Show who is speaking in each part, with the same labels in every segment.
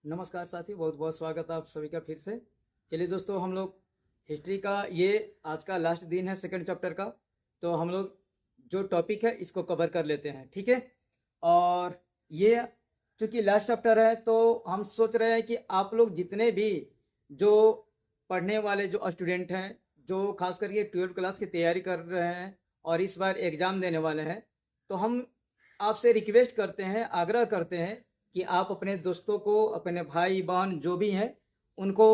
Speaker 1: नमस्कार साथी, बहुत बहुत स्वागत है आप सभी का फिर से। चलिए दोस्तों, हम लोग हिस्ट्री का ये आज का लास्ट दिन है सेकंड चैप्टर का। तो हम लोग जो टॉपिक है इसको कवर कर लेते हैं, ठीक है। और ये चूँकि लास्ट चैप्टर है तो हम सोच रहे हैं कि आप लोग जितने भी जो पढ़ने वाले जो स्टूडेंट हैं, जो खास करके 12वीं क्लास की तैयारी कर रहे हैं और इस बार एग्ज़ाम देने वाले हैं, तो हम आपसे रिक्वेस्ट करते हैं, आग्रह करते हैं कि आप अपने दोस्तों को, अपने भाई बहन जो भी हैं उनको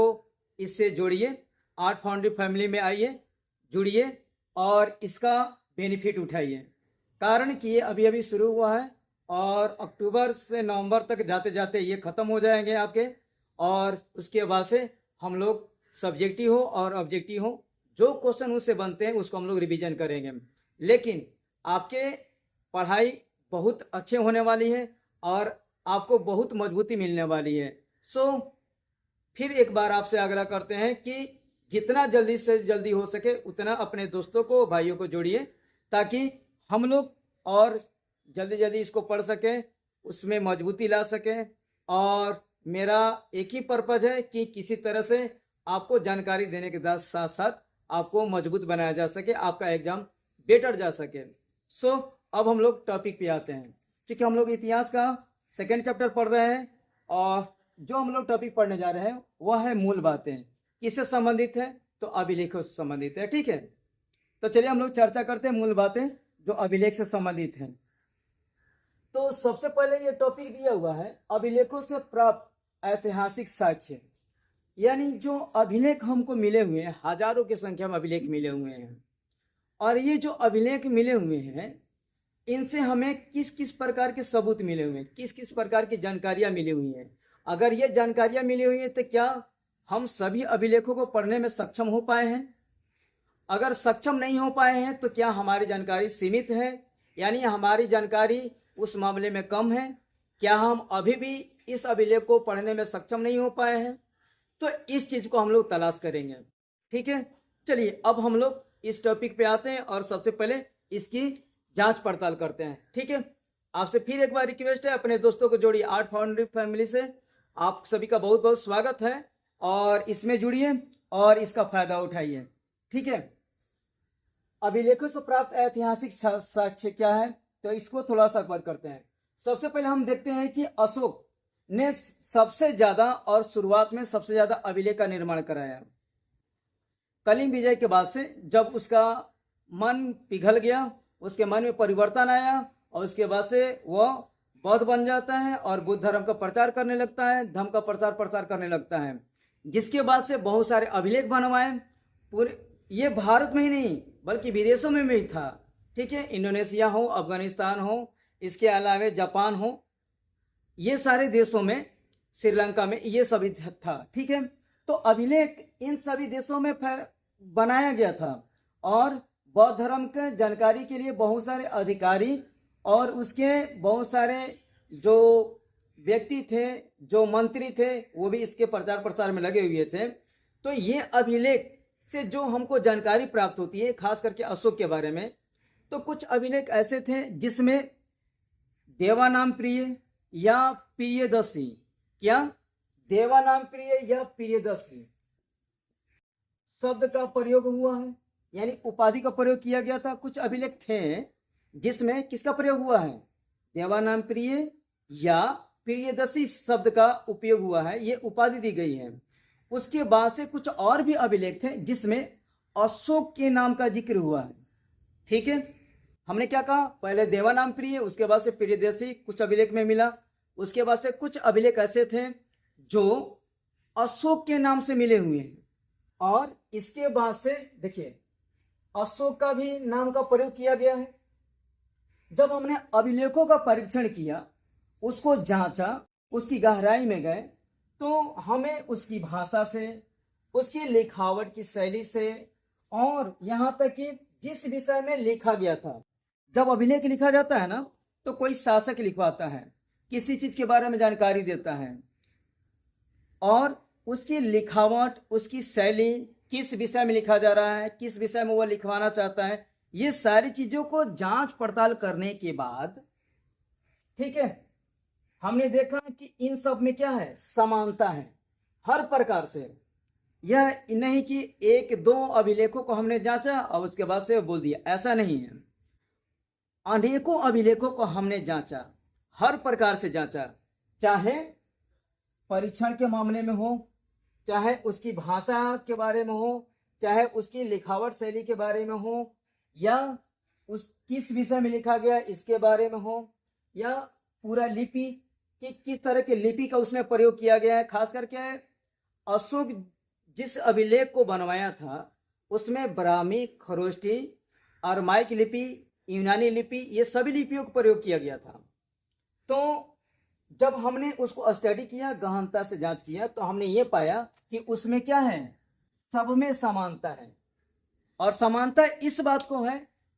Speaker 1: इससे जोड़िए। आर्ट फाउंड्री फैमिली में आइए, जुड़िए और इसका बेनिफिट उठाइए। कारण कि ये अभी अभी शुरू हुआ है और अक्टूबर से नवंबर तक जाते जाते ये ख़त्म हो जाएंगे आपके। और उसके बाद से हम लोग सब्जेक्टिव हो और ऑब्जेक्टिव हो, जो क्वेश्चन उससे बनते हैं उसको हम लोग रिवीजन करेंगे। लेकिन आपके पढ़ाई बहुत अच्छे होने वाली है और आपको बहुत मजबूती मिलने वाली है। सो फिर एक बार आपसे आग्रह करते हैं कि जितना जल्दी से जल्दी हो सके उतना अपने दोस्तों को, भाइयों को जोड़िए, ताकि हम लोग और जल्दी जल्दी इसको पढ़ सकें, उसमें मजबूती ला सकें। और मेरा एक ही पर्पज़ है कि किसी तरह से आपको जानकारी देने के साथ साथ आपको मजबूत बनाया जा सके, आपका एग्ज़ाम बेटर जा सके। सो अब हम लोग टॉपिक पे आते हैं। क्योंकि हम लोग इतिहास का सेकेंड चैप्टर पढ़ रहे हैं और जो हम लोग टॉपिक पढ़ने जा रहे हैं वह है मूल बातें। किससे संबंधित है? तो अभिलेखों से संबंधित है, ठीक है। तो चलिए हम लोग चर्चा करते हैं मूल बातें जो अभिलेख से संबंधित हैं। तो सबसे पहले ये टॉपिक दिया हुआ है अभिलेखों से प्राप्त ऐतिहासिक साक्ष्य। यानी जो अभिलेख हमको मिले हुए हैं, हजारों की संख्या में अभिलेख मिले हुए हैं, और ये जो अभिलेख मिले हुए हैं इनसे हमें किस किस प्रकार के सबूत मिले हुए हैं, किस किस प्रकार की जानकारियां मिली हुई हैं। अगर ये जानकारियां मिली हुई हैं तो क्या हम सभी अभिलेखों को पढ़ने में सक्षम हो पाए हैं? अगर सक्षम नहीं हो पाए हैं तो क्या हमारी जानकारी सीमित है, यानी हमारी जानकारी उस मामले में कम है? क्या हम अभी भी इस अभिलेख को पढ़ने में सक्षम नहीं हो पाए हैं? तो इस चीज़ को हम लोग तलाश करेंगे, ठीक है। चलिए अब हम लोग इस टॉपिक पे आते हैं और सबसे पहले इसकी जांच पड़ताल करते हैं, ठीक है। आपसे फिर एक बार रिक्वेस्ट है, अपने दोस्तों को जोड़िए। आर्ट फाउंड्री फैमिली से आप सभी का बहुत बहुत स्वागत है और इसमें जुड़िए और इसका फायदा उठाइए, ठीक है। अभिलेखों से प्राप्त ऐतिहासिक साक्ष्य क्या है, तो इसको थोड़ा सा कवर करते हैं। सबसे पहले हम देखते हैं कि अशोक ने सबसे ज्यादा और शुरुआत में सबसे ज्यादा अभिलेख का निर्माण कराया। कलिंग विजय के बाद से जब उसका मन पिघल गया, उसके मन में परिवर्तन आया और उसके बाद से वह बौद्ध बन जाता है और बुद्ध धर्म का प्रचार करने लगता है, धर्म का प्रचार करने लगता है। जिसके बाद से बहुत सारे अभिलेख बनवाए, पूरे ये भारत में ही नहीं बल्कि विदेशों में भी था, ठीक है। इंडोनेशिया हो, अफगानिस्तान हो, इसके अलावा जापान हो, ये सारे देशों में, श्रीलंका में ये सभी था, ठीक है। तो अभिलेख इन सभी देशों में बनाया गया था और बौद्ध धर्म के जानकारी के लिए बहुत सारे अधिकारी और उसके बहुत सारे जो व्यक्ति थे, जो मंत्री थे, वो भी इसके प्रचार प्रसार में लगे हुए थे। तो ये अभिलेख से जो हमको जानकारी प्राप्त होती है, खास करके अशोक के बारे में, तो कुछ अभिलेख ऐसे थे जिसमें देवानाम प्रिय या प्रियदर्शी, क्या देवानाम प्रिय या प्रियदर्शी शब्द का प्रयोग हुआ है, यानी उपाधि का प्रयोग किया गया था। कुछ अभिलेख थे जिसमें किसका प्रयोग हुआ है? देवानाम प्रिय या प्रियदर्शी शब्द का उपयोग हुआ है, ये उपाधि दी गई है। उसके बाद से कुछ और भी अभिलेख थे जिसमें अशोक के नाम का जिक्र हुआ है, ठीक है। हमने क्या कहा? पहले देवानाम प्रिय, उसके बाद से प्रियदर्शी कुछ अभिलेख में मिला। उसके बाद से कुछ अभिलेख ऐसे थे जो अशोक के नाम से मिले हुए हैं और इसके बाद से देखिए अशोक का भी नाम का प्रयोग किया गया है। जब हमने अभिलेखों का परीक्षण किया, उसको जांचा, उसकी गहराई में गए, तो हमें उसकी भाषा से, उसकी लिखावट की शैली से और यहाँ तक कि जिस विषय में लिखा गया था, जब अभिलेख लिखा जाता है ना तो कोई शासक लिखवाता है, किसी चीज के बारे में जानकारी देता है और उसकी लिखावट, उसकी शैली, किस विषय में लिखा जा रहा है, किस विषय में वह लिखवाना चाहता है, ये सारी चीजों को जांच पड़ताल करने के बाद, ठीक है, हमने देखा कि इन सब में क्या है, समानता है हर प्रकार से। यह नहीं कि एक दो अभिलेखों को हमने जांचा और उसके बाद से बोल दिया, ऐसा नहीं है। अनेकों अभिलेखों को हमने जांचा, हर प्रकार से जांचा, चाहे परीक्षण के मामले में हो, चाहे उसकी भाषा के बारे में हो, चाहे उसकी लिखावट शैली के बारे में हो, या उस किस विषय में लिखा गया इसके बारे में हो, या पूरा लिपि कि किस तरह के लिपि का उसमें प्रयोग किया गया है। खास करके अशोक जिस अभिलेख को बनवाया था उसमें ब्राह्मी, खरोष्ठी, अरमाइक लिपि, यूनानी लिपि, ये सभी लिपियों का प्रयोग किया गया था। तो जब हमने उसको स्टडी किया, गहनता से जांच किया, तो हमने ये पाया कि उसमें क्या है, सब में समानता है। और समानता इस बात को है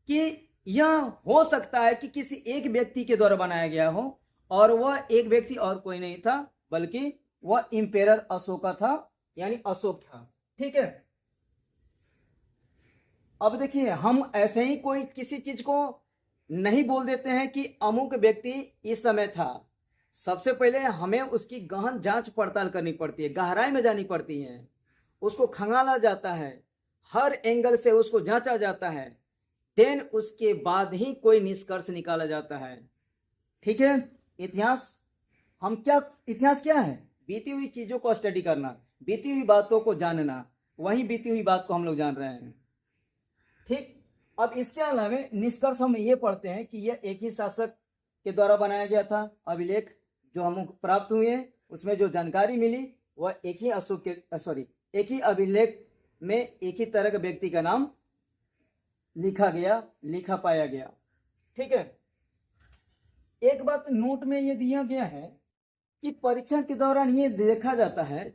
Speaker 1: कि यह हो सकता है कि किसी एक व्यक्ति के द्वारा बनाया गया हो, और वह एक व्यक्ति और कोई नहीं था बल्कि वह इंपेरर अशोका था, यानी अशोक था। ठीक है, अब देखिए, हम ऐसे ही कोई किसी चीज को नहीं बोल देते हैं कि अमुक व्यक्ति इस समय था। सबसे पहले हमें उसकी गहन जांच पड़ताल करनी पड़ती है, गहराई में जानी पड़ती है, उसको खंगाला जाता है, हर एंगल से उसको जांचा जाता है, देन उसके बाद ही कोई निष्कर्ष निकाला जाता है। ठीक है, इतिहास क्या है, बीती हुई चीजों को स्टडी करना, बीती हुई बातों को जानना, वही बीती हुई बात को हम लोग जान रहे हैं। ठीक, अब इसके अलावा निष्कर्ष हम ये पढ़ते हैं कि यह एक ही शासक के द्वारा बनाया गया था। अभिलेख जो हम प्राप्त हुए हैं उसमें जो जानकारी मिली वह एक ही अभिलेख में एक ही तरह के व्यक्ति का नाम लिखा पाया गया। ठीक है, एक बात नोट में ये दिया गया है कि परीक्षण के दौरान ये देखा जाता है,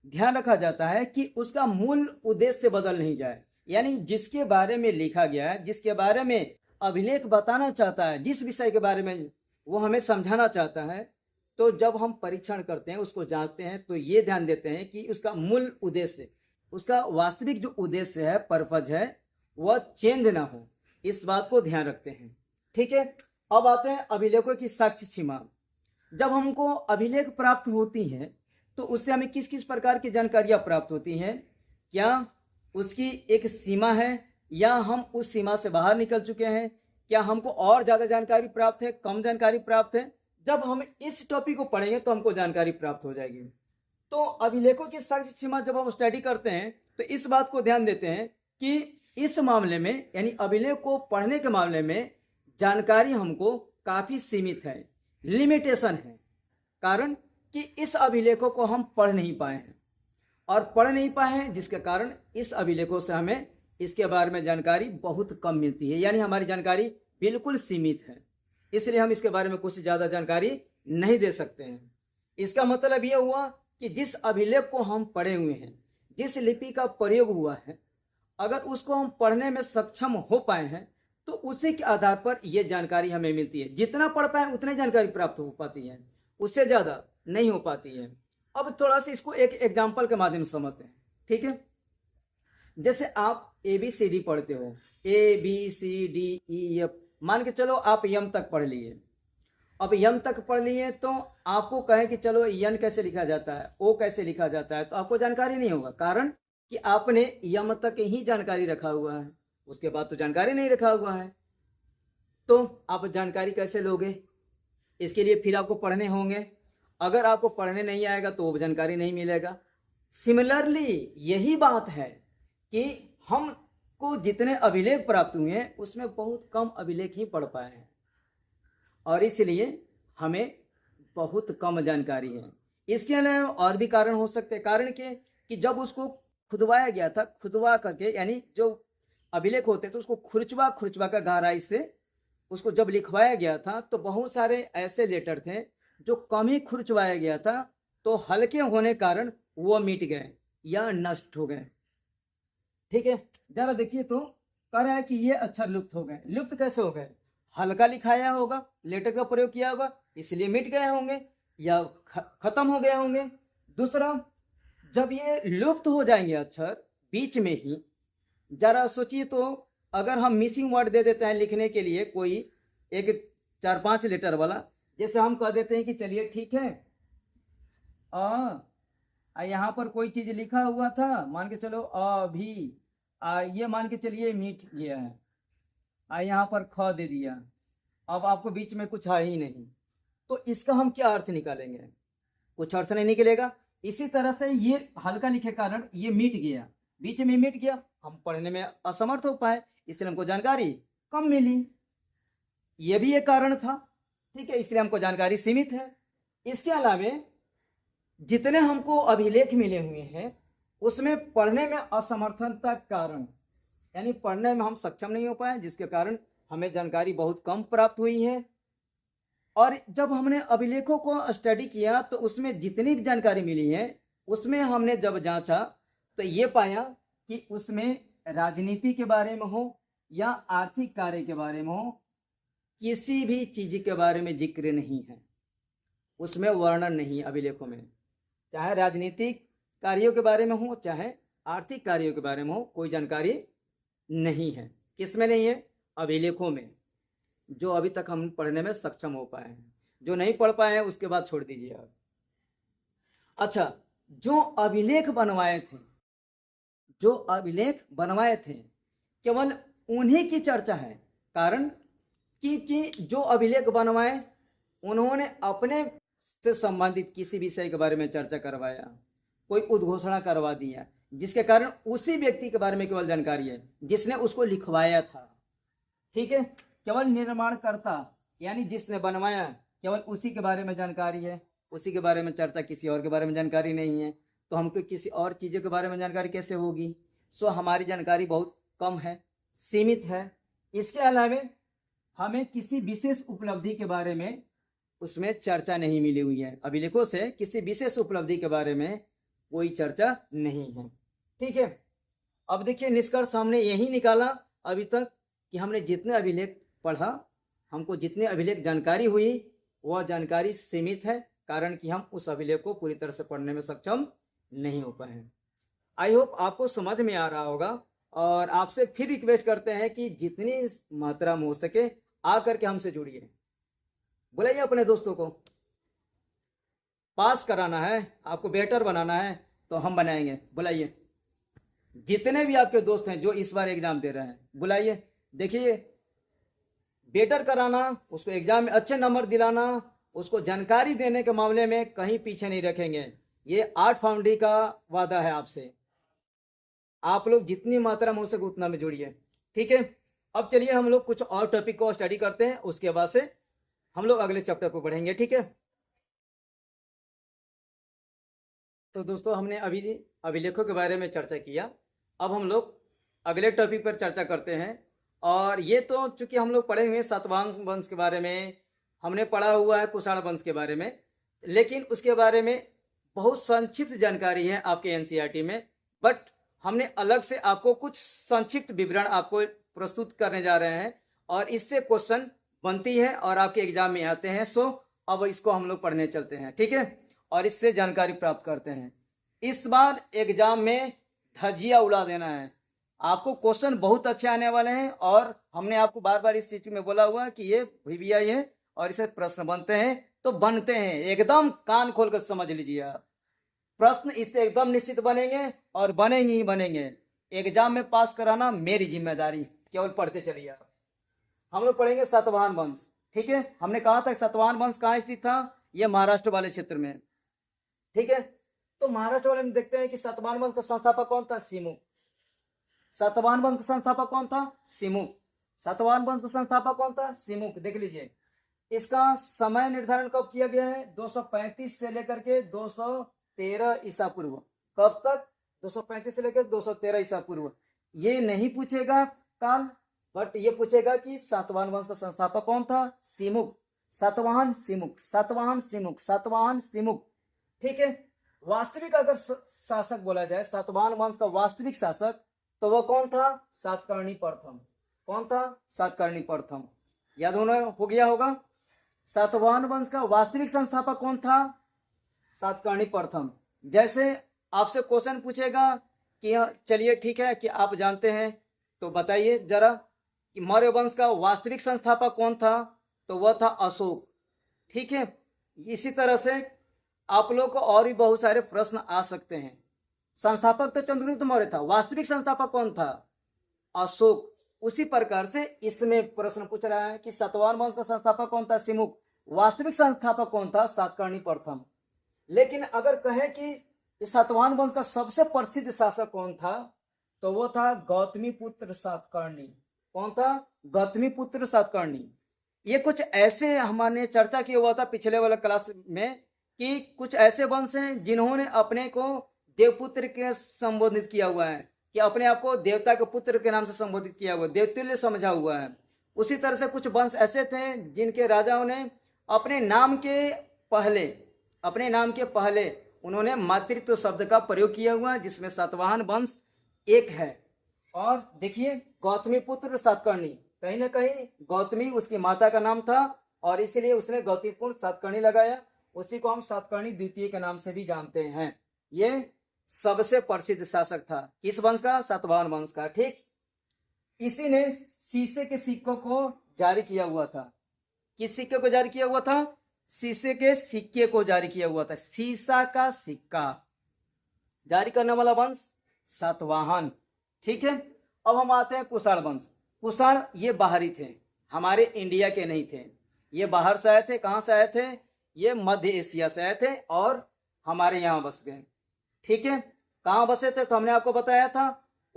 Speaker 1: ध्यान रखा जाता है कि उसका मूल उद्देश्य बदल नहीं जाए। यानी जिसके बारे में लिखा गया है, जिसके बारे में अभिलेख बताना चाहता है, जिस विषय के बारे में वो हमें समझाना चाहता है, तो जब हम परीक्षण करते हैं, उसको जांचते हैं, तो ये ध्यान देते हैं कि उसका मूल उद्देश्य, उसका वास्तविक जो उद्देश्य है, पर्पज है, वह चेंज ना हो, इस बात को ध्यान रखते हैं। ठीक है, अब आते हैं अभिलेखों की साक्ष्य सीमा। जब हमको अभिलेख प्राप्त होती हैं तो उससे हमें किस किस प्रकार की जानकारियां प्राप्त होती हैं? क्या उसकी एक सीमा है, या हम उस सीमा से बाहर निकल चुके हैं? क्या हमको और ज़्यादा जानकारी प्राप्त है, कम जानकारी प्राप्त है? जब हम इस टॉपिक को पढ़ेंगे तो हमको जानकारी प्राप्त हो जाएगी। तो अभिलेखों की साक्ष्य सीमा जब हम स्टडी करते हैं तो इस बात को ध्यान देते हैं कि इस मामले में, यानी अभिलेख को पढ़ने के मामले में जानकारी हमको काफ़ी सीमित है, लिमिटेशन है। कारण कि इस अभिलेखों को हम पढ़ नहीं पाए हैं, और पढ़ नहीं पाए हैं जिसके कारण इस अभिलेखों से हमें इसके बारे में जानकारी बहुत कम मिलती है, यानी हमारी जानकारी बिल्कुल सीमित है। इसलिए हम इसके बारे में कुछ ज़्यादा जानकारी नहीं दे सकते हैं। इसका मतलब यह हुआ कि जिस अभिलेख को हम पढ़े हुए हैं, जिस लिपि का प्रयोग हुआ है, अगर उसको हम पढ़ने में सक्षम हो पाए हैं तो उसी के आधार पर यह जानकारी हमें मिलती है। जितना पढ़ पाए उतनी जानकारी प्राप्त हो पाती है, उससे ज़्यादा नहीं हो पाती है। अब थोड़ा सा इसको एक एग्जाम्पल के माध्यम से समझते हैं। ठीक है, जैसे आप ABCD पढ़ते हो, ABCDEF, मान के चलो आप यम तक पढ़ लिए। अब यम तक पढ़ लिए तो आपको कहें कि चलो यन कैसे लिखा जाता है, ओ कैसे लिखा जाता है, तो आपको जानकारी नहीं होगा। कारण कि आपने यम तक ही जानकारी रखा हुआ है, उसके बाद तो जानकारी नहीं रखा हुआ है। तो आप जानकारी कैसे लोगे? इसके लिए फिर आपको पढ़ने होंगे। अगर आपको पढ़ने नहीं आएगा तो वो जानकारी नहीं मिलेगा। सिमिलरली यही बात है कि हमको जितने अभिलेख प्राप्त हुए हैं उसमें बहुत कम अभिलेख ही पढ़ पाए हैं, और इसलिए हमें बहुत कम जानकारी है। इसके अलावा और भी कारण हो सकते हैं। कारण कि जब उसको खुदवाया गया था, खुदवा करके, यानी जो अभिलेख होते तो उसको खुरचवा का गहराई से उसको जब लिखवाया गया था तो बहुत सारे ऐसे लेटर थे जो कम ही खुरचवाया गया था, तो हल्के होने कारण वो मिट गए या नष्ट हो गए। ठीक है, जरा देखिए, तो कह रहा है कि ये अक्षर लुप्त हो गए। लुप्त कैसे हो गए? हल्का लिखाया होगा, लेटर का प्रयोग किया होगा, इसलिए मिट गए होंगे या खत्म हो गए होंगे। दूसरा, जब ये लुप्त हो जाएंगे अक्षर बीच में ही, जरा सोचिए तो अगर हम मिसिंग वर्ड दे देते हैं लिखने के लिए, कोई एक 4-5 लेटर वाला, जैसे हम कह देते हैं कि चलिए ठीक है, यहाँ पर कोई चीज लिखा हुआ था, मान के चलो अभी, ये मान के चलिए मिट गया है, यहाँ पर ख दे दिया, अब आपको बीच में कुछ है ही नहीं, तो इसका हम क्या अर्थ निकालेंगे? कुछ अर्थ नहीं निकलेगा। इसी तरह से ये हल्का लिखे कारण ये मिट गया, बीच में मिट गया, हम पढ़ने में असमर्थ हो पाए, इसलिए हमको जानकारी कम मिली। ये भी एक कारण था, ठीक है, इसलिए हमको जानकारी सीमित है। इसके अलावे जितने हमको अभिलेख मिले हुए हैं उसमें पढ़ने में असमर्थनता कारण, यानी पढ़ने में हम सक्षम नहीं हो पाए, जिसके कारण हमें जानकारी बहुत कम प्राप्त हुई है। और जब हमने अभिलेखों को स्टडी किया तो उसमें जितनी भी जानकारी मिली है उसमें हमने जब जांचा तो ये पाया कि उसमें राजनीति के बारे में हो या आर्थिक कार्य के बारे में हो, किसी भी चीज के बारे में जिक्र नहीं है, उसमें वर्णन नहीं अभिलेखों में, चाहे राजनीतिक कार्यों के बारे में हो चाहे आर्थिक कार्यों के बारे में हो, कोई जानकारी नहीं है। किसमें नहीं है? अभिलेखों में, जो अभी तक हम पढ़ने में सक्षम हो पाए हैं। जो नहीं पढ़ पाए हैं उसके बाद छोड़ दीजिए आप। अच्छा, जो अभिलेख बनवाए थे, जो अभिलेख बनवाए थे केवल उन्हीं की चर्चा है, कारण कि जो अभिलेख बनवाए उन्होंने अपने से संबंधित किसी विषय के बारे में चर्चा करवाया, कोई उद्घोषणा करवा दिया, जिसके कारण उसी व्यक्ति के बारे में केवल जानकारी है जिसने उसको लिखवाया था। ठीक है, केवल निर्माणकर्ता यानी जिसने बनवाया केवल उसी के बारे में जानकारी है, उसी के बारे में चर्चा, किसी और के बारे में जानकारी नहीं है। तो हमको किसी और चीज़ों के बारे में जानकारी कैसे होगी? सो हमारी जानकारी बहुत कम है, सीमित है। इसके अलावा हमें किसी विशेष उपलब्धि के बारे में उसमें चर्चा नहीं मिली हुई है, अभिलेखों से किसी विशेष उपलब्धि के बारे में कोई चर्चा नहीं है। ठीक है, अब देखिए निष्कर्ष हमने यही निकाला अभी तक कि हमने जितने अभिलेख पढ़ा, हमको जितने अभिलेख जानकारी हुई वह जानकारी सीमित है, कारण कि हम उस अभिलेख को पूरी तरह से पढ़ने में सक्षम नहीं हो पाए। आई होप आपको समझ में आ रहा होगा, और आपसे फिर रिक्वेस्ट करते हैं कि जितनी मात्रा में हो सके आकर के हमसे जुड़िए। बुलाइए अपने दोस्तों को, पास कराना है, आपको बेटर बनाना है तो हम बनाएंगे। बुलाइए जितने भी आपके दोस्त हैं जो इस बार एग्जाम दे रहे हैं, बुलाइए। देखिए, बेटर कराना, उसको एग्जाम में अच्छे नंबर दिलाना, उसको जानकारी देने के मामले में कहीं पीछे नहीं रखेंगे। ये 8 फाउंडी का वादा है आपसे। आप लोग जितनी मात्रा में हो सके उतना में जुड़िए। ठीक है, अब चलिए हम लोग कुछ और टॉपिक को स्टडी करते हैं, उसके बाद से हम लोग अगले चैप्टर पर बढ़ेंगे। ठीक है, तो दोस्तों हमने अभी अभिलेखों के बारे में चर्चा किया, अब हम लोग अगले टॉपिक पर चर्चा करते हैं। और ये तो चूंकि हम लोग पढ़े हुए हैं सातवाहन वंश के बारे में, हमने पढ़ा हुआ है कुषाण वंश के बारे में, लेकिन उसके बारे में बहुत संक्षिप्त जानकारी है आपके एनसीईआरटी में, बट हमने अलग से आपको कुछ संक्षिप्त विवरण आपको प्रस्तुत करने जा रहे हैं, और इससे क्वेश्चन बनती है और आपके एग्जाम में आते हैं। सो अब इसको हम लोग पढ़ने चलते हैं। ठीक है, और इससे जानकारी प्राप्त करते हैं। इस बार एग्जाम में धजिया उड़ा देना है, आपको क्वेश्चन बहुत अच्छे आने वाले हैं, और हमने आपको बार बार इस चीज में बोला हुआ कि ये VVI है और इसे प्रश्न बनते हैं तो बनते हैं, एकदम कान खोल कर समझ लीजिए आप। प्रश्न इससे एकदम निश्चित बनेंगे और बनेंगे ही बनेंगे। एग्जाम में पास कराना मेरी जिम्मेदारी, केवल पढ़ते चलिए आप। हम लोग पढ़ेंगे सातवाहन वंश। ठीक है, हमने कहा था सातवाहन वंश कहाँ स्थित था? यह महाराष्ट्र वाले क्षेत्र में। ठीक है, तो महाराष्ट्र वाले में देखते हैं कि सातवाहन वंश का संस्थापक कौन था? सिमुक। सातवाहन वंश का संस्थापक कौन था? सिमुक। सातवाहन वंश का संस्थापक कौन था? सिमुक। देख लीजिए, इसका समय निर्धारण कब किया गया है? 235 से लेकर के 213 ईसा पूर्व। कब तक? 235 से लेकर 213 ईसा पूर्व। ये नहीं पूछेगा काल, बट ये पूछेगा कि सातवाहन वंश का संस्थापक कौन था? सिमुक। सातवाहन सिमुक, सातवाहन सिमुक, सातवाहन सिमुक। ठीक है, वास्तविक अगर शासक बोला जाए, सातवाहन वंश का वास्तविक शासक, तो वह कौन था? सातकर्णी प्रथम। कौन था? सातकर्णी प्रथम। याद हो गया होगा। सातवाहन वंश का वास्तविक संस्थापक कौन था? सातकर्णी प्रथम। जैसे आपसे क्वेश्चन पूछेगा कि चलिए ठीक है कि आप जानते हैं तो बताइए जरा कि मौर्य वंश का वास्तविक संस्थापक कौन था? तो वह था अशोक। ठीक है। इसी तरह से आप लोग को और भी बहुत सारे प्रश्न आ सकते हैं। संस्थापक तो चंद्रगुप्त मौर्य था, वास्तविक संस्थापक कौन था? अशोक। उसी प्रकार से इसमें प्रश्न पूछ रहा है कि सातवाहन वंश का संस्थापक कौन था? सिमुक। वास्तविक संस्थापक कौन था? सातकर्णी प्रथम। लेकिन अगर कहें कि सातवाहन वंश का सबसे प्रसिद्ध शासक कौन था, तो वो था गौतमी पुत्र सातकर्णी। कौन था? गौतमी पुत्र सातकर्णी। ये कुछ ऐसे हमने चर्चा किया हुआ था पिछले वाले क्लास में कि कुछ ऐसे वंश हैं जिन्होंने अपने को देवपुत्र के संबोधित किया हुआ है, कि अपने आप को देवता के पुत्र के नाम से संबोधित किया हुआ, देवतुल्य समझा हुआ है। उसी तरह से कुछ वंश ऐसे थे जिनके राजाओं ने अपने नाम के पहले उन्होंने मातृत्व शब्द का प्रयोग किया हुआ है, जिसमें सातवाहन वंश एक है। और देखिए, गौतमी पुत्र सातकर्णी, कहीं ना कहीं गौतमी उसकी माता का नाम था और इसलिए उसने गौतमीपुत्र सातकर्णी लगाया। उसी को हम सातकर्णी द्वितीय के नाम से भी जानते हैं। ये सबसे प्रसिद्ध शासक था। किस वंश का? सातवाहन वंश का। ठीक। इसी ने शीशे के सिक्कों को जारी किया हुआ था। किस सिक्के को जारी किया हुआ था? शीशे के सिक्के को जारी किया हुआ था। शीशा का सिक्का जारी करने वाला वंश सातवाहन। ठीक है। अब हम आते हैं कुषाण वंश। कुषाण ये बाहरी थे, हमारे इंडिया के नहीं थे। ये बाहर से आए थे। कहाँ से आए थे? ये मध्य एशिया से आए थे और हमारे यहाँ बस गए। ठीक है। कहाँ बसे थे? तो हमने आपको बताया था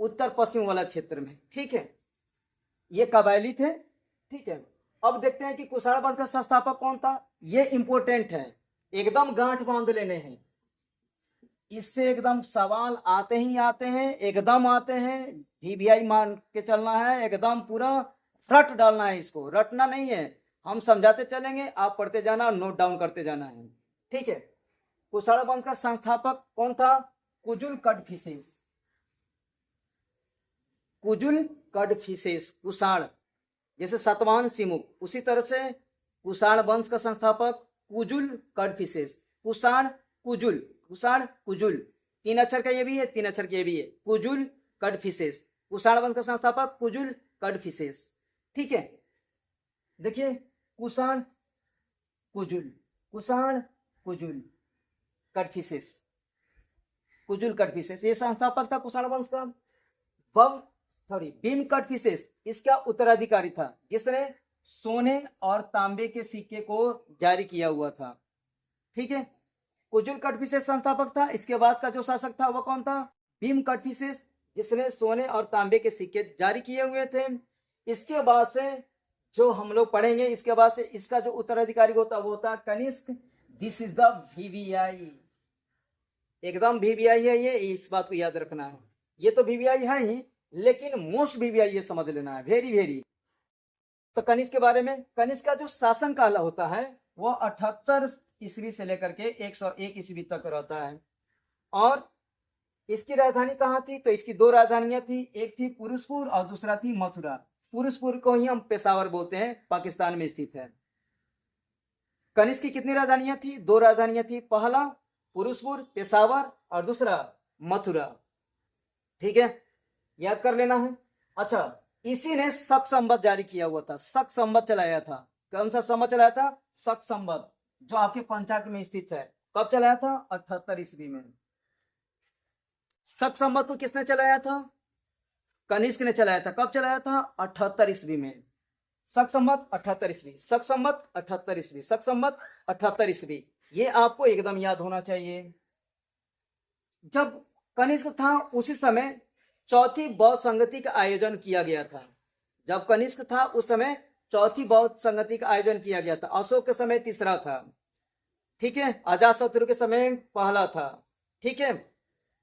Speaker 1: उत्तर पश्चिम वाला क्षेत्र में। ठीक है। ये कबायली थे। ठीक है। अब देखते हैं कि कुषाण वंश का संस्थापक कौन था। ये इंपोर्टेंट है, एकदम गांठ बांध लेने हैं। इससे एकदम सवाल आते ही आते हैं, एकदम आते हैं। VVI मान के चलना है, एकदम पूरा रट डालना है। इसको रटना नहीं है, हम समझाते चलेंगे, आप पढ़ते जाना, नोट डाउन करते जाना है। ठीक है। कुषाण वंश का संस्थापक कौन था? कुजुल कडफिसेस। कुजुल कडफिसेस। कुषाण जैसे सातवाहन सिमुक, उसी तरह से कुषाण वंश का संस्थापक कुजुल कडफिसेस। कुषाण कुजुल, कुषाण कुजुल, 3 अक्षर का ये भी है, 3 अक्षर का ये भी है। कुजुल कडफिसेस। कुषाण वंश का संस्थापक कुजुल कडफिसेस। ठीक है। देखिए, कुषाण कुजुल, कुषाण कुजुल कडफिसेस, कुजुल कडफिसेस, ये संस्थापक था कुषाण वंश का। भीम कडफिसेस इसका उत्तराधिकारी था, जिसने सोने और तांबे के सिक्के को जारी किया हुआ था। ठीक है। कुजुल कडफिसेस संस्थापक था। इसके बाद का जो शासक था वो कौन था? भीम कडफिसेस, जिसने सोने और तांबे के सिक्के जारी किए हुए थे। इसके बाद से जो हम लोग पढ़ेंगे, इसके बाद से इसका जो उत्तराधिकारी होता वो होता Kanishka. This is the VVI, एकदम VVI है ये, इस बात को याद रखना है। ये तो VVI है ही, लेकिन मोस्ट VVI ये समझ लेना है, वेरी। तो कनिष्क के बारे में, कनिष्क का जो शासन काल होता है वो 78 ईस्वी से लेकर के 101 ईस्वी तक रहता है। और इसकी राजधानी कहाँ थी? तो इसकी 2 राजधानियां थी, एक थी पुरुषपुर और दूसरा थी मथुरा। पुरुषपुर को ही हम पेशावर बोलते हैं, पाकिस्तान में स्थित है। कनिष्क की कितनी राजधानियां थी? 2 राजधानियां थी, पहला पुरुषपुर पेशावर और दूसरा मथुरा। ठीक है, याद कर लेना है। अच्छा, इसी ने शक संवत जारी किया हुआ था, शक संवत चलाया था। कौन सा संवत चलाया था? शक संवत, जो आपके पंचांग में स्थित है। कब चलाया था? 78 ईस्वी में। शक संवत को किसने चलाया था? कनिष्क ने चलाया था। कब चलाया था? 78 ईस्वी में। शक संवत 78 ईस्वी, शक संवत 78 ईस्वी, शक संवत 78 ईस्वी, ये आपको एकदम याद होना चाहिए। जब कनिष्क था उसी समय चौथी बौद्ध संगति का आयोजन किया गया था। जब कनिष्क था उस समय चौथी बौद्ध संगति का आयोजन किया गया था। अशोक के समय तीसरा था। ठीक है। अजातशत्रु के समय पहला था। ठीक है।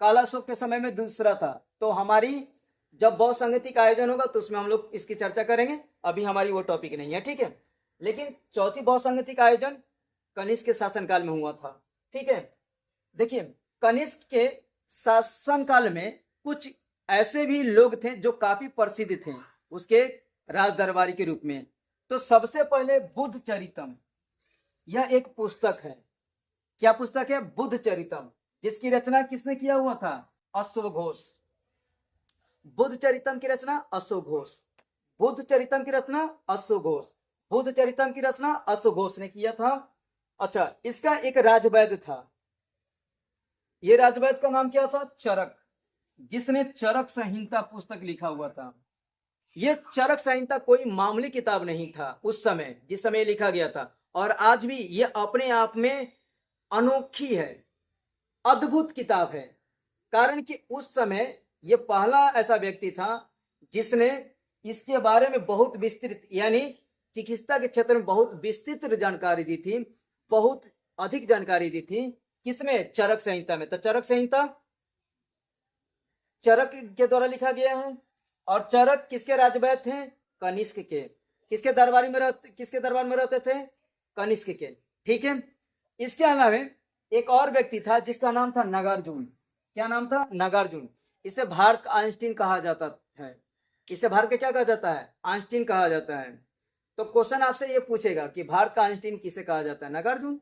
Speaker 1: कालाशोक के समय में दूसरा था। तो हमारी जब बौद्ध संगति का आयोजन होगा तो उसमें हम लोग इसकी चर्चा करेंगे, अभी हमारी वो टॉपिक नहीं है। ठीक है। लेकिन चौथी बौद्ध संगति का आयोजन कनिष्क के शासनकाल में हुआ था। ठीक है। देखिए, कनिष्क के शासनकाल में कुछ ऐसे भी लोग थे जो काफी प्रसिद्ध थे उसके राज दरबारी के रूप में। तो सबसे पहले बुद्ध चरितम, यह एक पुस्तक है। क्या पुस्तक है? बुद्ध चरितम, जिसकी रचना किसने किया हुआ था? अश्व घोष। बुद्ध चरितम की रचना अश्व घोष, बुद्ध चरितम की रचना अश्व घोष, बुद्ध चरितम की रचना अश्व घोष ने किया था। अच्छा, इसका एक राजवैद्य था। ये राजवैद्य का नाम क्या था? चरक, जिसने चरक संहिता पुस्तक लिखा हुआ था। ये चरक संहिता कोई मामूली किताब नहीं था उस समय, जिस समय लिखा गया था, और आज भी ये अपने आप में अनोखी है, अद्भुत किताब है। कारण कि उस समय ये पहला ऐसा व्यक्ति था जिसने इसके बारे में बहुत विस्तृत, यानी चिकित्सा के क्षेत्र में बहुत विस्तृत जानकारी दी थी, बहुत अधिक जानकारी दी थी। किसमें? चरक संहिता में। तो चरक संहिता चरक के द्वारा लिखा गया है। और चरक किसके राजवैद्य थे? कनिष्क के। किसके दरबार में रहते थे? कनिष्क के। ठीक है। इसके अलावा एक और व्यक्ति था जिसका नाम था नागार्जुन। क्या नाम था? नागार्जुन। इसे भारत का आइंस्टीन कहा जाता है। इसे भारत का क्या कहा जाता है? आइंस्टीन कहा जाता है। तो क्वेश्चन आपसे ये पूछेगा कि भारत का आइंस्टीन किसे कहा जाता है? नागार्जुन।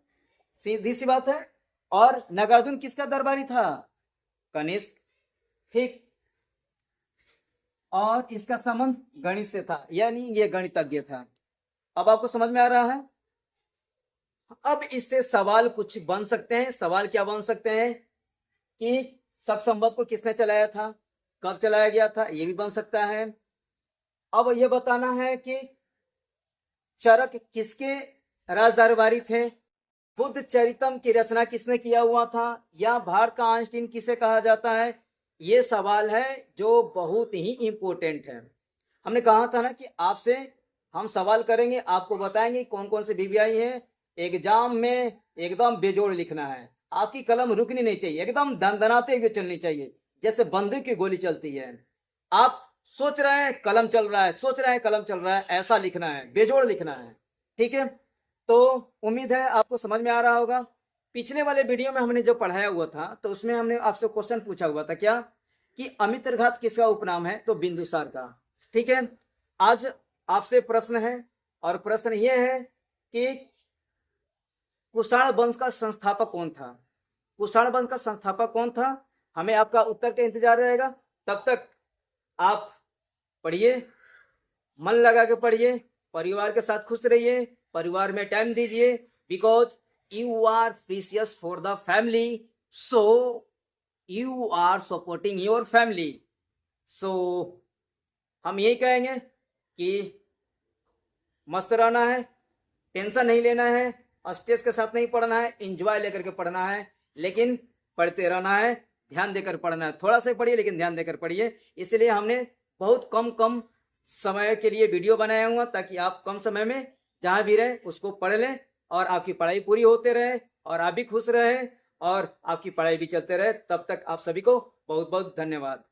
Speaker 1: सीधी सी बात है। और नागार्जुन किसका दरबारी था? कनिष्क। ठीक। और इसका संबंध गणित से था, यानी ये गणितज्ञ था। अब आपको समझ में आ रहा है? अब इससे सवाल कुछ बन सकते हैं। सवाल क्या बन सकते हैं कि शक संवत को किसने चलाया था, कब चलाया गया था, ये भी बन सकता है। अब यह बताना है कि चरक किसके राजदरबारी थे, बुद्ध चरितम की रचना किसने किया हुआ था, या भारत का आइंस्टीन किसे कहा जाता है। ये सवाल है जो बहुत ही इंपॉर्टेंट है। हमने कहा था ना कि आपसे हम सवाल करेंगे, आपको बताएंगे कौन कौन से बीबीआई हैं। एग्जाम में एकदम बेजोड़ लिखना है, आपकी कलम रुकनी नहीं चाहिए, एकदम दनदनाते हुए चलनी चाहिए, जैसे बंदूक की गोली चलती है। आप सोच रहे हैं कलम चल रहा है, सोच रहे हैं कलम चल रहा है, ऐसा लिखना है, बेजोड़ लिखना है। ठीक है। तो उम्मीद है आपको समझ में आ रहा होगा। पिछले वाले वीडियो में हमने जो पढ़ाया हुआ था, तो उसमें हमने आपसे क्वेश्चन पूछा हुआ था क्या, कि अमित्रघात किसका उपनाम है? तो बिंदुसार का। ठीक है। आज आपसे प्रश्न है, और प्रश्न यह है कि कुषाण वंश का संस्थापक कौन था? कुषाण वंश का संस्थापक कौन था? हमें आपका उत्तर का इंतजार रहेगा। तब तक आप पढ़िए, मन लगा के पढ़िए, परिवार के साथ खुश रहिए, परिवार में टाइम दीजिए, because you are precious for the family, so you are supporting your family. So हम यही कहेंगे कि मस्त रहना है, टेंशन नहीं लेना है, स्ट्रेस के साथ नहीं पढ़ना है, एंजॉय लेकर के पढ़ना है, लेकिन पढ़ते रहना है, ध्यान देकर पढ़ना है। थोड़ा सा पढ़िए लेकिन ध्यान देकर पढ़िए। इसलिए हमने बहुत कम समय के लिए वीडियो बनाया हुआ, ताकि आप कम समय में जहाँ भी रहे उसको पढ़ लें, और आपकी पढ़ाई पूरी होते रहे, और आप भी खुश रहे, और आपकी पढ़ाई भी चलते रहे। तब तक आप सभी को बहुत बहुत धन्यवाद।